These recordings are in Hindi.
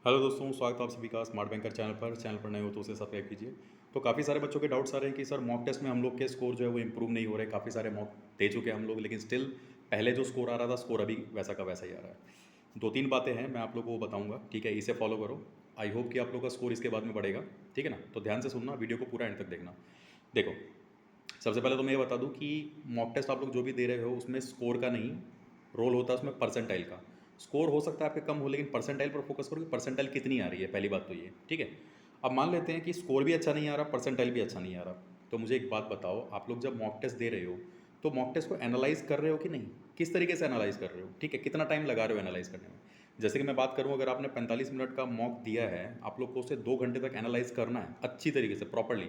हेलो दोस्तों, स्वागत है आप सभी का स्मार्ट बैंकर चैनल पर नए हो तो उसे सब्सक्राइब कीजिए। तो काफ़ी सारे बच्चों के डाउट्स आ रहे हैं कि सर मॉक टेस्ट में हम लोग के स्कोर जो है वो इम्प्रूव नहीं हो रहे। काफ़ी सारे मॉक दे चुके हैं हम लोग, लेकिन स्टिल पहले जो स्कोर आ रहा था स्कोर अभी वैसा का वैसा ही आ रहा है। दो तीन बातें हैं, मैं आप लोगों को बताऊँगा, ठीक है? इसे फॉलो करो। आई होप कि आप लोग का स्कोर इसके बाद में बढ़ेगा, ठीक है ना? तो ध्यान से सुनना, वीडियो को पूरा एंड तक देखना। देखो, सबसे पहले तो मैं ये बता दूं कि मॉक टेस्ट आप लोग जो भी दे रहे हो उसमें स्कोर का नहीं रोल होता है, उसमें परसेंटाइल का। स्कोर हो सकता है आपके कम हो, लेकिन परसेंटाइल पर फोकस करो कि परसेंटाइल कितनी आ रही है, पहली बात तो ये, ठीक है? अब मान लेते हैं कि स्कोर भी अच्छा नहीं आ रहा, परसेंटाइल भी अच्छा नहीं आ रहा, तो मुझे एक बात बताओ, आप लोग जब मॉक टेस्ट दे रहे हो तो मॉक टेस्ट को एनालाइज कर रहे हो कि नहीं? किस तरीके से एनालाइज कर रहे हो, ठीक है? कितना टाइम लगा रहे हो एनालाइज करने में? जैसे कि मैं बात करूं, अगर आपने 45 मिनट का मॉक दिया है, आप लोग को उसे 2 घंटे तक एनालाइज करना है अच्छी तरीके से, प्रॉपरली।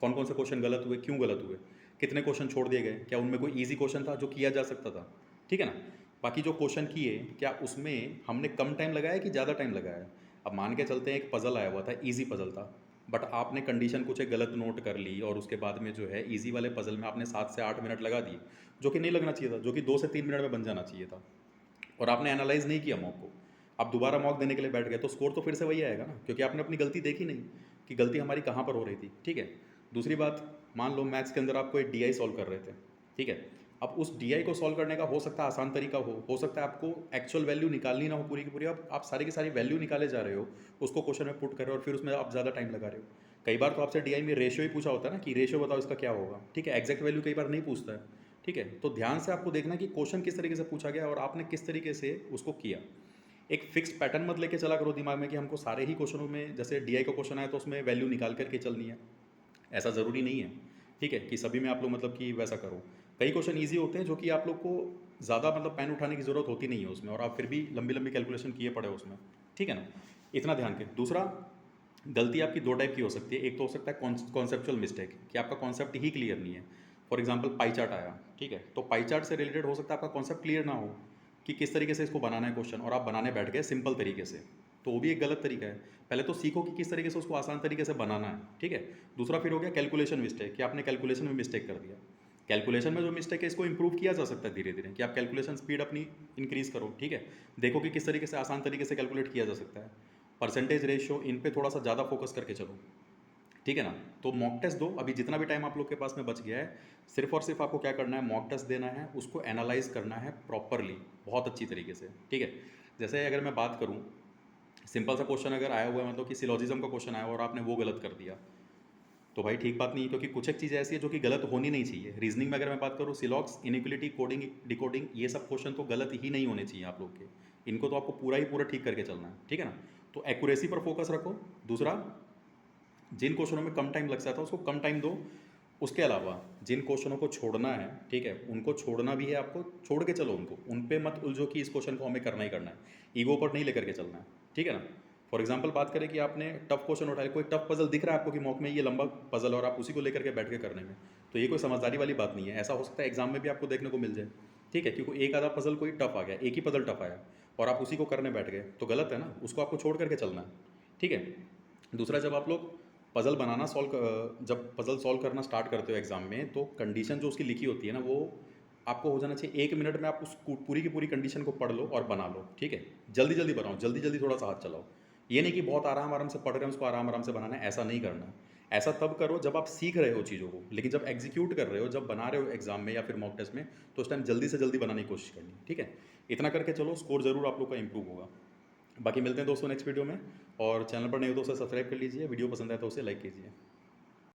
कौन कौन से क्वेश्चन गलत हुए, क्यों गलत हुए, कितने क्वेश्चन छोड़ दिए गए, क्या उनमें कोई ईजी क्वेश्चन था जो किया जा सकता था, ठीक है ना? बाकी जो क्वेश्चन किए, क्या उसमें हमने कम टाइम लगाया कि ज़्यादा टाइम लगाया? अब मान के चलते हैं एक पज़ल आया हुआ था, ईजी पज़ल था, बट आपने कंडीशन कुछ एक गलत नोट कर ली और उसके बाद में जो है ईजी वाले पज़ल में आपने 7 से 8 मिनट लगा दिए, जो कि नहीं लगना चाहिए था, जो कि 2 से 3 मिनट में बन जाना चाहिए था, और आपने एनालाइज नहीं किया मॉक को। आप दोबारा मॉक देने के लिए बैठ गए तो स्कोर तो फिर से वही आएगा ना, क्योंकि आपने अपनी गलती देखी नहीं कि गलती हमारी कहाँ पर हो रही थी, ठीक है? दूसरी बात, मान लो मैथ्स के अंदर आप कोई डी सॉल्व कर रहे थे, ठीक है? अब उस डी को सॉल्व करने का हो सकता है आसान तरीका हो सकता है आपको एक्चुअल वैल्यू निकालनी ना हो पूरी की पूरी, आप सारी की सारी वैल्यू निकाले जा रहे हो, उसको क्वेश्चन में पुट कर रहे हो और फिर उसमें आप ज़्यादा टाइम लगा रहे हो। कई बार तो आपसे डी में रेशियो ही पूछा होता है ना कि रेशियो बताओ इसका क्या होगा, ठीक है? एग्जैक्ट वैल्यू कई बार नहीं पूछता है, ठीक है? तो ध्यान से आपको देखना कि क्वेश्चन किस तरीके से पूछा गया और आपने किस तरीके से उसको किया। एक फिक्स पैटर्न मत लेके चला करो दिमाग में कि हमको सारे ही क्वेश्चनों में, जैसे डी का क्वेश्चन आया तो उसमें वैल्यू निकाल करके चलनी है, ऐसा ज़रूरी नहीं है, ठीक है? कि सभी में आप लोग मतलब कि वैसा करो। कई क्वेश्चन ईजी होते हैं जो कि आप लोग को ज़्यादा मतलब पेन उठाने की ज़रूरत होती नहीं है उसमें, और आप फिर भी लंबी लंबी कैलकुलेशन किए पड़े हो उसमें, ठीक है ना? इतना ध्यान के। दूसरा, गलती आपकी दो टाइप की हो सकती है। एक तो हो सकता है कॉन्सेप्चुअल मिस्टेक, कि आपका कॉन्सेप्ट ही क्लियर नहीं है। फॉर एग्जाम्पल पाई चार्ट आया, ठीक है? तो पाई चार्ट से रिलेटेड हो सकता है आपका कॉन्सेप्ट क्लियर ना हो कि किस तरीके से इसको बनाना है क्वेश्चन, और आप बनाने बैठ गए सिंपल तरीके से, तो वो भी एक गलत तरीका है। पहले तो सीखो कि किस तरीके से उसको आसान तरीके से बनाना है, ठीक है? दूसरा फिर हो गया कैलकुलेशन मिस्टेक, कि आपने कैलकुलेशन में मिस्टेक कर दिया। कैलकुलेशन में जो मिस्टेक है इसको इंप्रूव किया जा सकता है धीरे धीरे, कि आप कैलकुलेशन स्पीड अपनी इंक्रीज करो, ठीक है? देखो कि किस तरीके से आसान तरीके से कैलकुलेट किया जा सकता है। परसेंटेज रेशियो, इन पे थोड़ा सा ज़्यादा फोकस करके चलो, ठीक है ना? तो मॉक टेस्ट दो, अभी जितना भी टाइम आप लोग के पास में बच गया है, सिर्फ और सिर्फ आपको क्या करना है, मॉक टेस्ट देना है, उसको एनालाइज करना है प्रॉपरली, बहुत अच्छी तरीके से, ठीक है? जैसे अगर मैं बात करूँ, सिंपल सा क्वेश्चन अगर आया हुआ है, मतलब कि सिलोजिज्म का क्वेश्चन आया और आपने वो गलत कर दिया, तो भाई ठीक बात नहीं है, क्योंकि कुछ एक चीज़ें ऐसी है जो कि गलत होनी नहीं चाहिए। रीजनिंग में अगर मैं बात करूँ, सिलॉक्स, इनिक्वलिटी, कोडिंग, डिकोडिंग, ये सब क्वेश्चन तो गलत ही नहीं होने चाहिए आप लोग के। इनको तो आपको पूरा ही पूरा ठीक करके चलना है, ठीक है ना? तो एक्यूरेसी पर फोकस रखो। दूसरा, जिन क्वेश्चनों में कम टाइम लग सकता है उसको कम टाइम दो। उसके अलावा जिन क्वेश्चनों को छोड़ना है, ठीक है, उनको छोड़ना भी है, आपको छोड़ के चलो उनको, उन पे मत उलझो कि इस क्वेश्चन को हमें करना ही करना है। ईगो पर नहीं लेकर के चलना है, ठीक है ना? फॉर एग्जाम्पल बात करें कि आपने टफ क्वेश्चन उठाया, कोई टफ पजल दिख रहा है आपको कि मॉक में ये लंबा पजल, और आप उसी को लेकर के बैठ के करने में, तो ये कोई समझदारी वाली बात नहीं है। ऐसा हो सकता है एग्जाम में भी आपको देखने को मिल जाए, ठीक है? क्योंकि एक आधा पजल कोई टफ आ गया, एक ही पजल टफ आया और आप उसी को करने बैठ गए, तो गलत है ना? उसको आपको छोड़ करके चलना है, ठीक है? दूसरा, जब आप लोग पज़ल बनाना जब पज़ल सॉल्व करना स्टार्ट करते हो एग्ज़ाम में, तो कंडीशन जो उसकी लिखी होती है ना, वो आपको हो जाना चाहिए 1 मिनट में। आप उस पूरी की पूरी कंडीशन को पढ़ लो और बना लो, ठीक है? जल्दी जल्दी बनाओ, जल्दी जल्दी थोड़ा सा हाथ चलाओ। ये नहीं कि बहुत आराम आराम से पढ़ रहे हैं उसको आराम आराम से बनाना है, ऐसा नहीं करना है। ऐसा तब करो जब आप सीख रहे हो चीज़ों को, लेकिन जब एग्जीक्यूट कर रहे हो, जब बना रहे हो एग्जाम में या फिर मॉक टेस्ट में, तो उस टाइम जल्दी से जल्दी बनाने की कोशिश करनी, ठीक है? इतना करके चलो, स्कोर जरूर आप लोग का इंप्रूव होगा। बाकी मिलते हैं दोस्तों नेक्स्ट वीडियो में, और चैनल पर नए हो तो उसे सब्सक्राइब कर लीजिए, वीडियो पसंद आए तो उसे लाइक कीजिए।